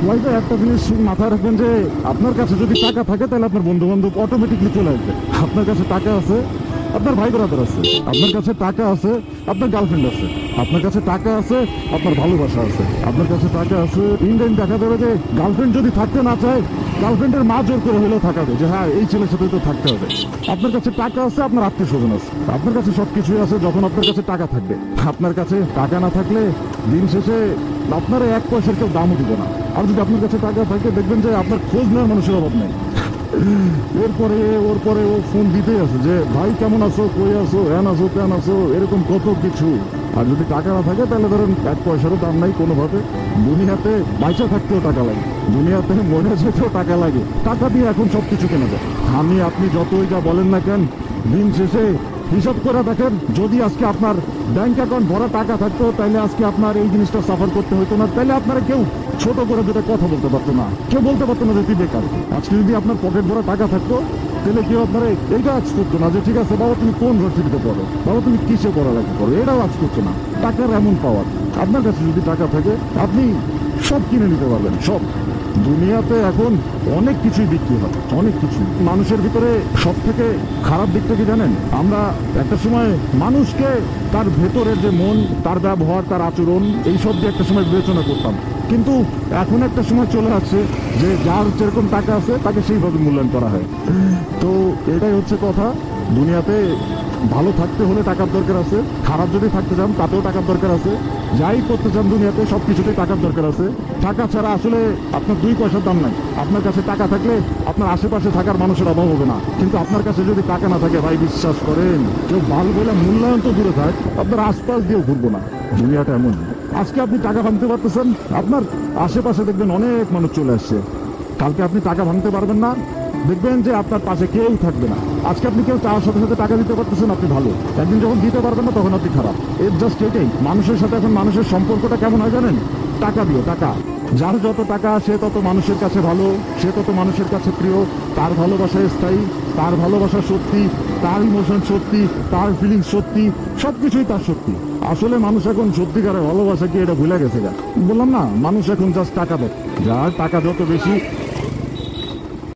ভাই একটা জিনিস মাথায় রাখবেন যে আপনার কাছে যদি টাকা থাকে তাহলে আপনার বন্ধু বান্ধব অটোমেটিকলি চলে আসবে। আপনার কাছে টাকা আছে, আপনার ভাই ব্রাদার আছে। আপনার কাছে টাকা আছে, আপনার গার্লফ্রেন্ড আছে। আপনার কাছে টাকা আছে, আপনার ভালোবাসা আছে। আপনার কাছে টাকা আছে, ইন্ডিয়ান দেখা যাবে যে গার্লফ্রেন্ড যদি থাকতে না চায়, গার্লফ্রেন্ডের মা জোর করে হলেও থাকাবে যে হ্যাঁ এই ছেলের সাথে তো থাকতে হবে। আপনার কাছে টাকা আছে, আপনার আত্মীয় স্বজন আছে। আপনার কাছে সবকিছুই আছে যখন আপনার কাছে টাকা থাকবে। আপনার কাছে টাকা না থাকলে দিন শেষে আপনার এক পয়সার কেউ দামও দিব না। আর যদি আপনার কাছে টাকা থাকে দেখবেন যে আপনার খোঁজ নেওয়ার মানুষের অভাব নেই। ওর পরে ও ফোন দিতেই আছে যে ভাই কেমন আছো, কই আছো, হ্যান আছো, প্যান আছো, এরকম কত কিছু। আর যদি টাকা না থাকে তাহলে ধরেন এক পয়সারও দাম নাই কোনোভাবে। দুনিয়াতে বাইচা থাকতেও টাকা লাগে, দুনিয়াতে মরে যেতেও টাকা লাগে। টাকা দিয়ে এখন সবকিছু কেনা যায়। আপনি যতই যা বলেন না কেন, দিন শেষে হিসাব করে দেখেন, যদি আজকে আপনার ব্যাংক অ্যাকাউন্ট ভরা টাকা থাকতো তাহলে আজকে আপনার এই জিনিসটা সাফার করতে হতো না। তাহলে আপনারা কেউ ছোট করে দুটো কথা বলতে পারতো না, কেউ বলতে পারতো না যে তুই বেকার। আজকে যদি আপনার পকেট ভরা টাকা থাকতো তাহলে কেউ আপনারা এইটা আজ করতো না যে ঠিক আছে বাবা তুমি কোন ভার্সিটিতে পড়ো, বাবা তুমি কিসে পড়ালেখা করো, এটাও আজ করতো না। টাকার এমন পাওয়ার, আপনার কাছে যদি টাকা থাকে আপনি সব কিনে নিতে পারবেন, সব। দুনিয়াতে এখন অনেক কিছুই বিক্রি হয়, অনেক কিছু। মানুষের ভিতরে সব থেকে খারাপ দিকটা কি জানেন? আমরা একটা সময় মানুষকে তার ভেতরের যে মন, তার ব্যবহার, তার আচরণ, এইসব দিয়ে একটা সময় বিবেচনা করতাম। কিন্তু এখন একটা সময় চলে আসছে যে যার যেরকম টাকা আছে তাকে সেইভাবে মূল্যায়ন করা হয়। তো এটাই হচ্ছে কথা। দুনিয়াতে ভালো থাকতে হলে টাকার দরকার আছে, খারাপ যদি থাকতে চান তাতেও টাকার দরকার আছে। যাই করতে চান দুনিয়াতে সব কিছুতেই টাকার দরকার আছে। টাকা ছাড়া আসলে আপনার দুই পয়সার দাম নাই। আপনার কাছে টাকা থাকলে আপনার আশেপাশে থাকার মানুষের অভাব হবে না। কিন্তু আপনার কাছে যদি টাকা না থাকে ভাই বিশ্বাস করেন, কেউ ভালো বলে মূল্যায়ন তো দূরে থাক, আপনার আশপাশ দিয়েও ঘুরবো না। দুনিয়াটা এমন। আজকে আপনি টাকা ভাঙতে পারতেছেন, আপনার আশেপাশে দেখবেন অনেক মানুষ চলে আসছে। কালকে আপনি টাকা ভাঙতে পারবেন না, দেখবেন যে আপনার পাশে কেউ থাকবে না। আজকে আপনি কেউ চাওয়ার সাথে সাথে টাকা দিতে পারতেছেন, আপনি ভালো। একদিন যখন দিতে পারবেন না তখন আপনি খারাপ। এর জাস্ট এটাই। মানুষের সাথে এখন মানুষের সম্পর্কটা কেমন হয় জানেন? টাকা দিয়ে। টাকা, যার যত টাকা সে তত মানুষের কাছে ভালো, সে তত মানুষের কাছে প্রিয়। তার ভালোবাসা স্থায়ী, তার ভালোবাসা সত্যি, তার ইমোশন সত্যি, তার ফিলিংস সত্যি, সবকিছুই তার সত্যি। আসলে মানুষ এখন সত্যিকারের ভালোবাসা কি এটা ভুলে গেছে। বললাম না, মানুষ এখন জাস্ট টাকা দেয়। যার টাকা যত বেশি